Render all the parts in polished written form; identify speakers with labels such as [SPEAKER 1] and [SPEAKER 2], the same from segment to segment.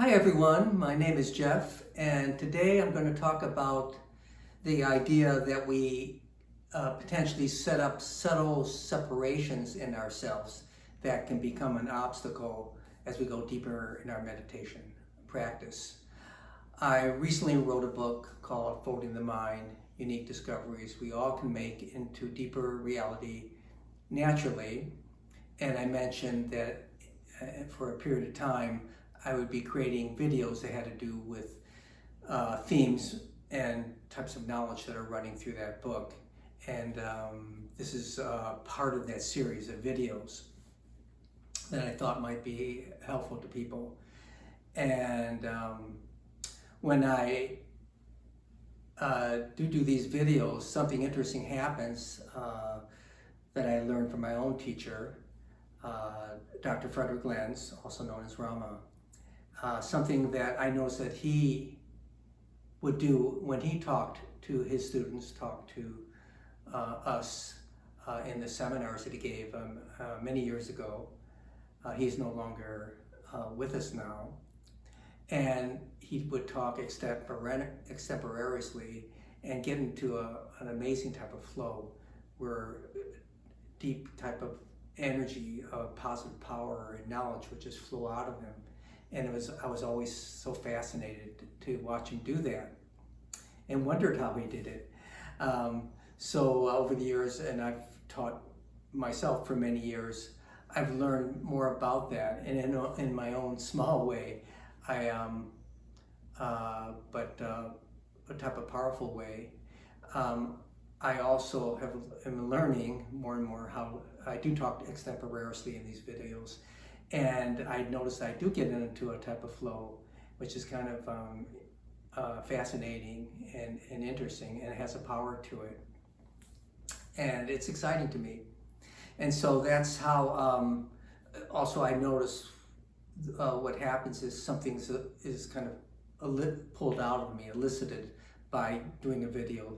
[SPEAKER 1] Hi everyone, my name is Jeff, and today I'm going to talk about the idea that we potentially set up subtle separations in ourselves that can become an obstacle as we go deeper in our meditation practice. I recently wrote a book called Folding the Mind, Unique Discoveries We All Can Make into Deeper Reality Naturally, and I mentioned that for a period of time I would be creating videos that had to do with themes and types of knowledge that are running through that book. And this is part of that series of videos that I thought might be helpful to people. And when I do these videos, something interesting happens that I learned from my own teacher, Dr. Frederick Lenz, also known as Rama. Something that I noticed that he would do when he talked to his students, talked to us in the seminars that he gave many years ago. He's no longer with us now. And he would talk extemporaneously and get into an amazing type of flow where deep type of energy, positive power and knowledge would just flow out of him. And I was always so fascinated to watch him do that and wondered how he did it. So over the years, and I've taught myself for many years, I've learned more about that. And in my own small way, but a type of powerful way, I also am learning more and more how I do talk extemporaneously in these videos. And I noticed I do get into a type of flow, which is kind of fascinating and interesting, and it has a power to it. And it's exciting to me. And so that's how, also I notice what happens is something is kind of pulled out of me, elicited by doing a video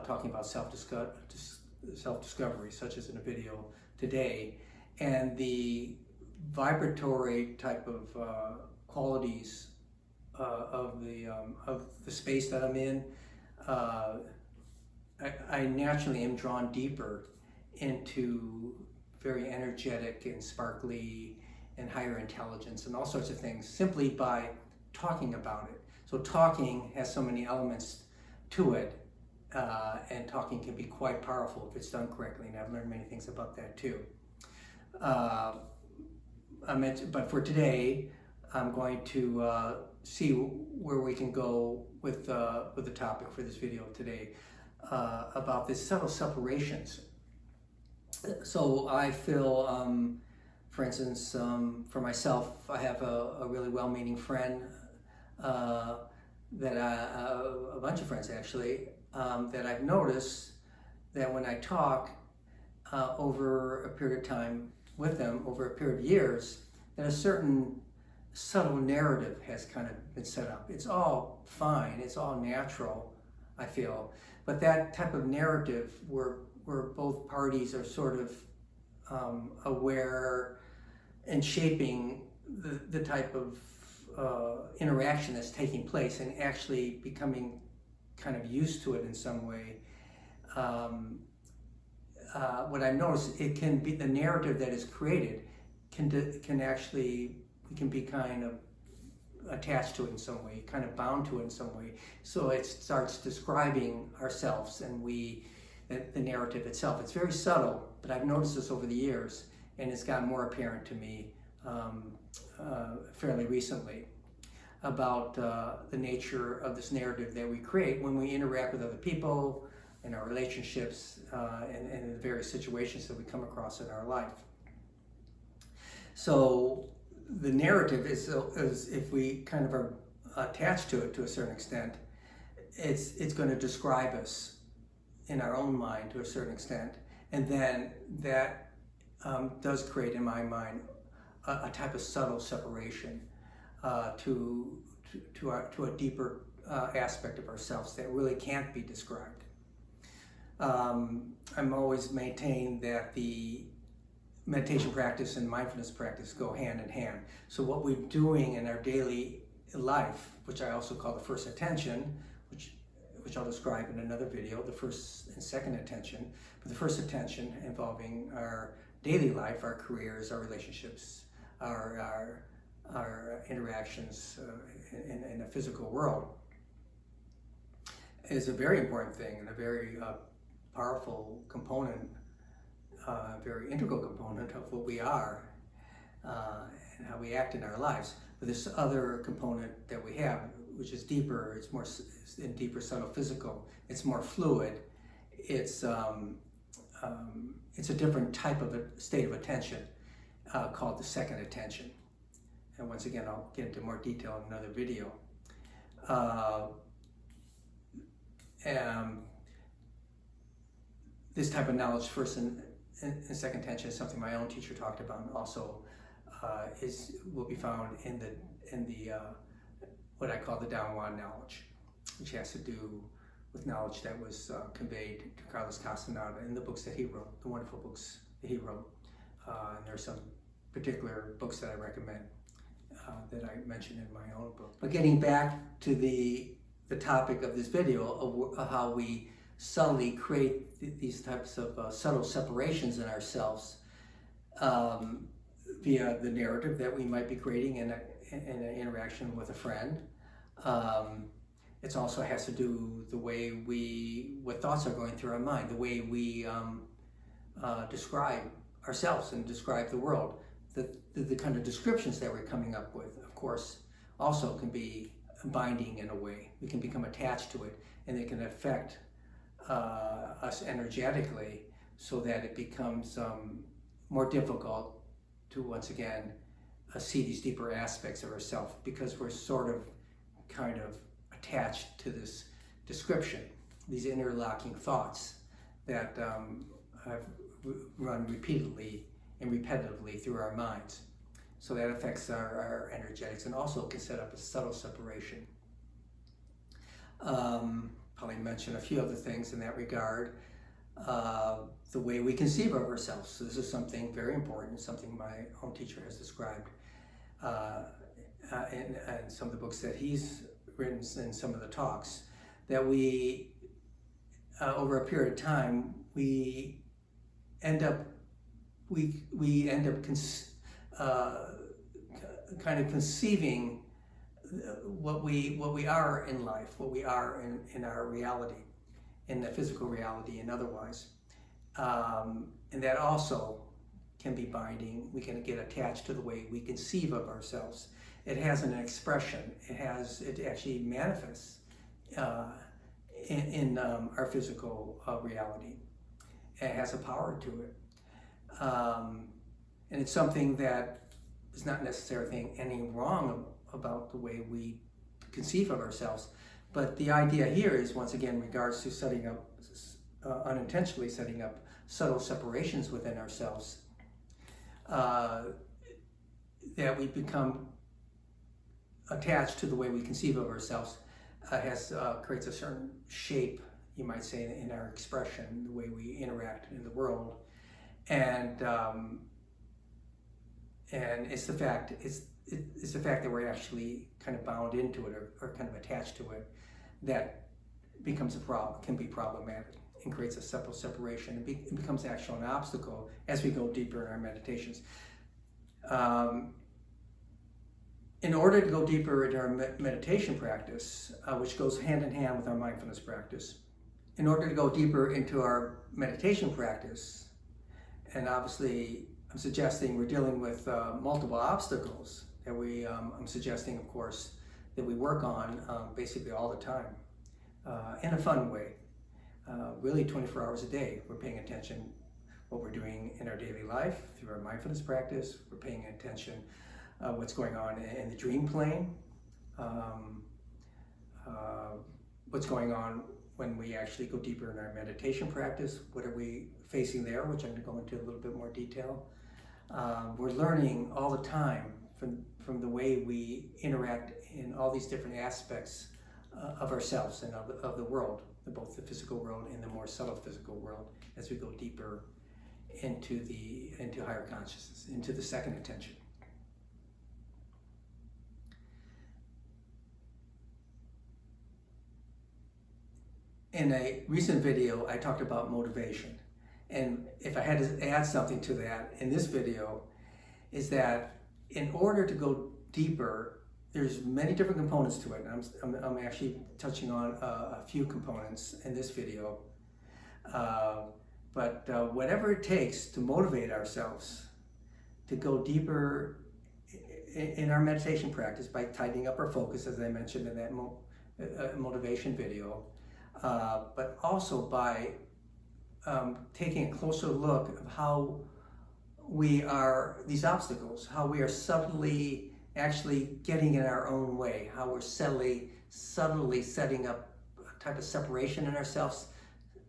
[SPEAKER 1] talking about self-discovery, such as in a video today. And the vibratory type of qualities of the space that I'm in, I naturally am drawn deeper into very energetic and sparkly and higher intelligence and all sorts of things simply by talking about it. So talking has so many elements to it, and talking can be quite powerful if it's done correctly, and I've learned many things about that too. But for today, I'm going to see where we can go with the topic for this video today, about the subtle separations. So I feel, for instance, for myself, I have a really well-meaning friend, a bunch of friends actually, that I've noticed that when I talk over a period of time with them, over a period of years, that a certain subtle narrative has kind of been set up. It's all fine, it's all natural, I feel, but that type of narrative where both parties are sort of aware and shaping the type of interaction that's taking place and actually becoming kind of used to it in some way. What I've noticed, it can be the narrative that is created can actually, we can be kind of attached to it in some way, kind of bound to it in some way. So it starts describing ourselves and the narrative itself. It's very subtle, but I've noticed this over the years, and it's gotten more apparent to me fairly recently about the nature of this narrative that we create when we interact with other people, in our relationships, and in the various situations that we come across in our life. So the narrative is if we kind of are attached to it to a certain extent, it's going to describe us in our own mind to a certain extent, and then that does create in my mind a type of subtle separation to a deeper aspect of ourselves that really can't be described. I'm always maintained that the meditation practice and mindfulness practice go hand in hand. So what we're doing in our daily life, which I also call the first attention, which I'll describe in another video, the first and second attention. But the first attention involving our daily life, our careers, our relationships, our interactions in the physical world, is a very important thing and a very powerful component, very integral component of what we are and how we act in our lives. But this other component that we have, which is deeper, it's more in deeper, subtle, physical. It's more fluid. It's a different type of a state of attention called the second attention. And once again, I'll get into more detail in another video. This type of knowledge, first and second attention, is something my own teacher talked about, and also will be found in the what I call the downward knowledge, which has to do with knowledge that was conveyed to Carlos Castaneda in the books that he wrote, the wonderful books that he wrote. And there are some particular books that I recommend that I mentioned in my own book. But getting back to the topic of this video of how we subtly create these types of subtle separations in ourselves via the narrative that we might be creating in an interaction with a friend. It also has to do the way what thoughts are going through our mind, the way we describe ourselves and describe the world. The kind of descriptions that we're coming up with, of course, also can be binding in a way. We can become attached to it, and it can affect us energetically, so that it becomes more difficult to once again see these deeper aspects of ourselves, because we're sort of kind of attached to this description, these interlocking thoughts that have run repeatedly and repetitively through our minds. So that affects our energetics, and also can set up a subtle separation. Probably mention a few other things in that regard. The way we conceive of ourselves. So this is something very important, something my own teacher has described in some of the books that he's written, in some of the talks, that we, over a period of time, we end up kind of conceiving what we are in life, what we are in our reality, in the physical reality and otherwise. And that also can be binding. We can get attached to the way we conceive of ourselves. It has an expression. It actually manifests in our physical reality. It has a power to it. And it's something that is not necessarily anything wrong about the way we conceive of ourselves. But the idea here is, once again, in regards to setting up, unintentionally setting up subtle separations within ourselves, that we become attached to the way we conceive of ourselves, creates a certain shape, you might say, in our expression, the way we interact in the world. And it's the fact that we're actually kind of bound into it, or kind of attached to it, that becomes a problem, can be problematic, and creates a subtle separation. It becomes actually an obstacle as we go deeper in our meditations. In order to go deeper into our meditation practice, which goes hand in hand with our mindfulness practice, in order to go deeper into our meditation practice, and obviously I'm suggesting we're dealing with multiple obstacles that I'm suggesting, of course, that we work on basically all the time in a fun way. Really 24 hours a day, we're paying attention what we're doing in our daily life through our mindfulness practice. We're paying attention what's going on in the dream plane, what's going on when we actually go deeper in our meditation practice. What are we facing there, which I'm going to go into a little bit more detail. We're learning all the time from the way we interact in all these different aspects of ourselves and of the world, both the physical world and the more subtle physical world, as we go deeper into higher consciousness, into the second attention. In a recent video, I talked about motivation. And if I had to add something to that in this video, is that in order to go deeper, there's many different components to it. I'm actually touching on a few components in this video. But whatever it takes to motivate ourselves to go deeper in our meditation practice by tightening up our focus, as I mentioned in that motivation video, but also by taking a closer look of how these obstacles, how we are subtly actually getting in our own way, how we're subtly setting up a type of separation in ourselves,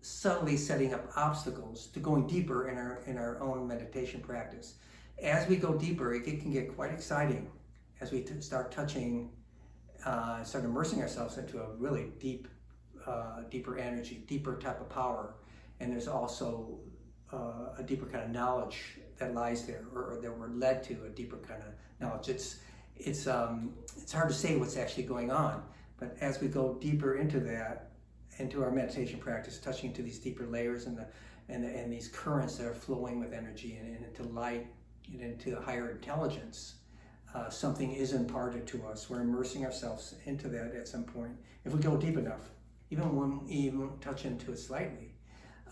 [SPEAKER 1] subtly setting up obstacles to going deeper in our own meditation practice. As we go deeper, it can get quite exciting as we start touching, start immersing ourselves into a really deeper energy, deeper type of power. And there's also a deeper kind of knowledge that lies there, or that we're led to a deeper kind of knowledge. It's hard to say what's actually going on, but as we go deeper into that, into our meditation practice, touching into these deeper layers and these currents that are flowing with energy and into light and into higher intelligence, something is imparted to us. We're immersing ourselves into that at some point. If we go deep enough, even when we even touch into it slightly,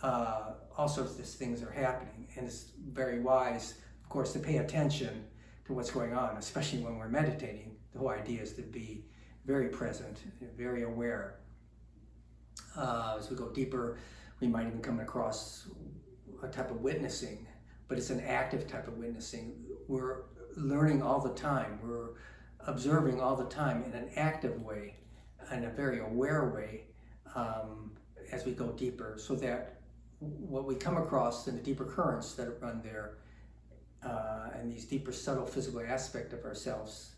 [SPEAKER 1] all sorts of things are happening, and it's very wise, of course, to pay attention to what's going on, especially when we're meditating. The whole idea is to be very present, very aware. As we go deeper, we might even come across a type of witnessing, but it's an active type of witnessing. We're learning all the time. We're observing all the time in an active way, in a very aware way, as we go deeper, so that what we come across in the deeper currents that run there, and these deeper subtle physical aspect of ourselves,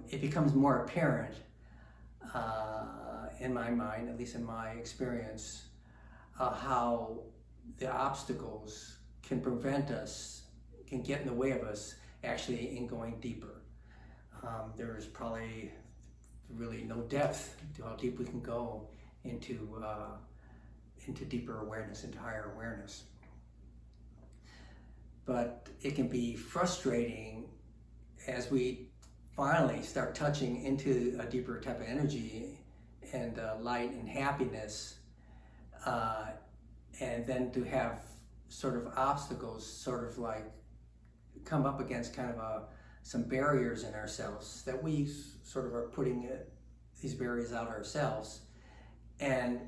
[SPEAKER 1] it becomes more apparent in my mind, at least in my experience, how the obstacles can prevent us, can get in the way of us actually in going deeper. There's probably really no depth to how deep we can go into deeper awareness, into higher awareness. But it can be frustrating as we finally start touching into a deeper type of energy and light and happiness, and then to have sort of obstacles sort of like come up against kind of some barriers in ourselves that we sort of are putting these barriers out ourselves, and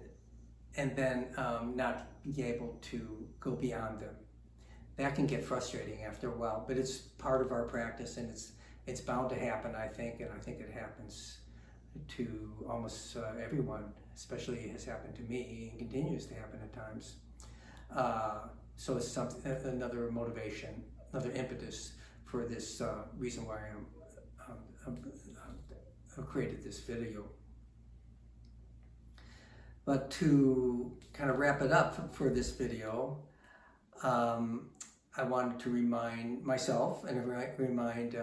[SPEAKER 1] then not be able to go beyond them. That can get frustrating after a while, but it's part of our practice, and it's bound to happen, I think, and I think it happens to almost everyone, especially it has happened to me and continues to happen at times. So it's another motivation, another impetus for this reason why I created this video. But to kind of wrap it up for this video, I wanted to remind myself and remind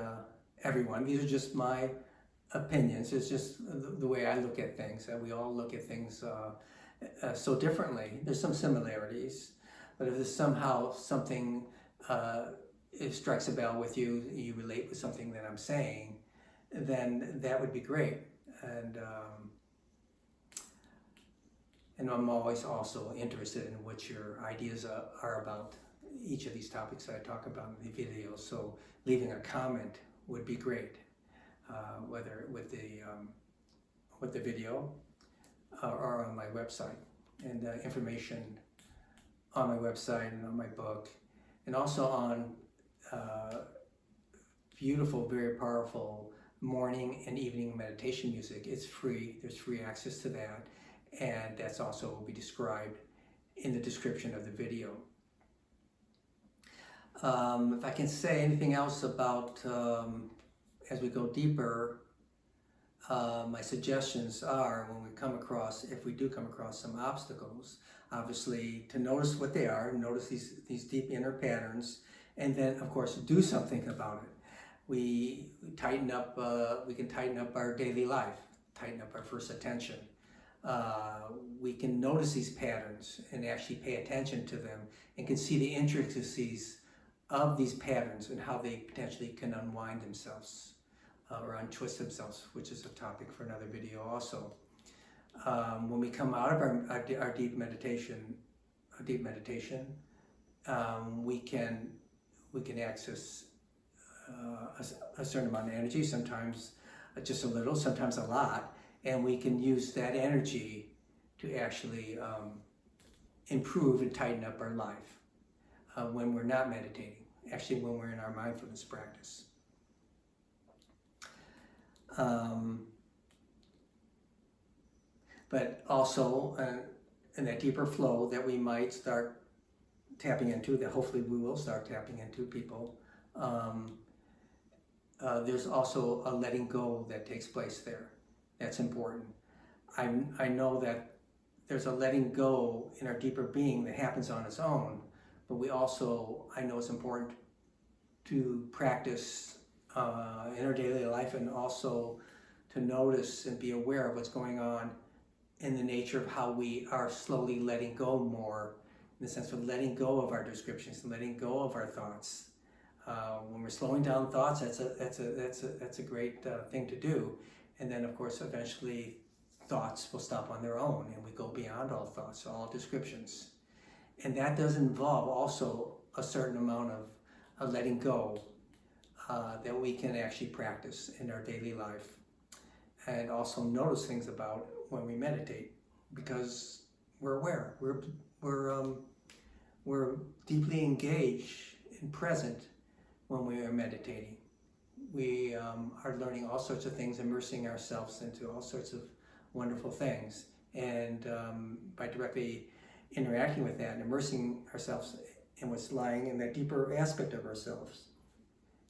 [SPEAKER 1] everyone, these are just my opinions, it's just the way I look at things. We all look at things so differently. There's some similarities, but if there's somehow something it strikes a bell with you, you relate with something that I'm saying, then that would be great. And I'm always also interested in what your ideas are about each of these topics that I talk about in the videos. So leaving a comment would be great, whether with the video or on my website. And information on my website and on my book, and also on beautiful, very powerful morning and evening meditation music. It's free. There's free access to that, and that's also will be described in the description of the video. If I can say anything else about as we go deeper, my suggestions are, when if we do come across some obstacles, obviously to notice what they are, notice these deep inner patterns, and then of course do something about it. We can tighten up our daily life, tighten up our first attention, we can notice these patterns and actually pay attention to them and can see the intricacies of these patterns and how they potentially can unwind themselves or untwist themselves, which is a topic for another video also. When we come out of our deep meditation, we can access a certain amount of energy, sometimes just a little, sometimes a lot, and we can use that energy to actually improve and tighten up our life when we're not meditating, actually when we're in our mindfulness practice. But also in that deeper flow that we might start tapping into, that hopefully we will start tapping into, people, there's also a letting go that takes place there. That's important. I know that there's a letting go in our deeper being that happens on its own, but I know it's important to practice in our daily life, and also to notice and be aware of what's going on in the nature of how we are slowly letting go more, in the sense of letting go of our descriptions and letting go of our thoughts. When we're slowing down thoughts, that's a great thing to do. And then, of course, eventually thoughts will stop on their own, and we go beyond all thoughts, all descriptions. And that does involve also a certain amount of letting go that we can actually practice in our daily life, and also notice things about when we meditate, because we're aware, we're deeply engaged and present when we are meditating. We are learning all sorts of things, immersing ourselves into all sorts of wonderful things, and by directly interacting with that and immersing ourselves in what's lying in that deeper aspect of ourselves,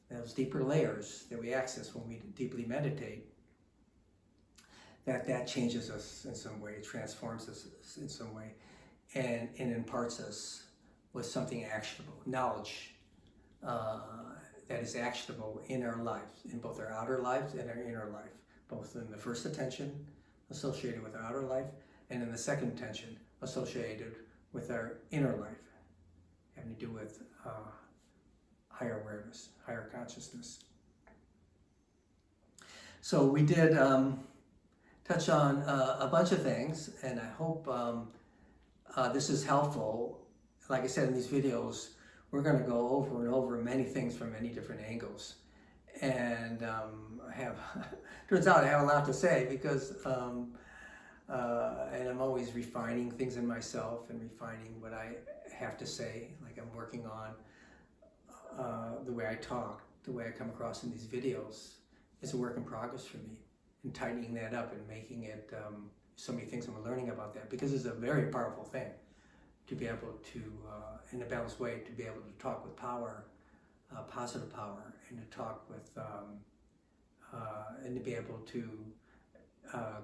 [SPEAKER 1] those deeper layers that we access when we deeply meditate, that changes us in some way, transforms us in some way, and imparts us with something actionable, knowledge that is actionable in our lives, in both our outer lives and our inner life, both in the first attention associated with our outer life, and in the second attention associated with our inner life, having to do with higher awareness, higher consciousness. So we did touch on a bunch of things, and I hope this is helpful. Like I said in these videos, we're going to go over and over many things from many different angles, and turns out I have a lot to say, because and I'm always refining things in myself and refining what I have to say. Like I'm working on the way I talk, the way I come across in these videos. It's a work in progress for me, and tightening that up and making it so many things I'm learning about that, because it's a very powerful thing to be able to, in a balanced way, to be able to talk with power, positive power, and to talk with, and to be able to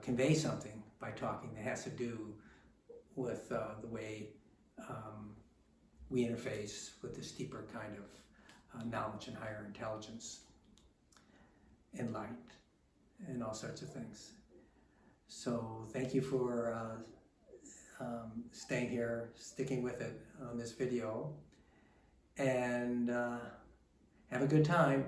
[SPEAKER 1] convey something by talking that has to do with the way we interface with this deeper kind of knowledge and higher intelligence and light and all sorts of things. So thank you for staying here, sticking with it on this video, and have a good time.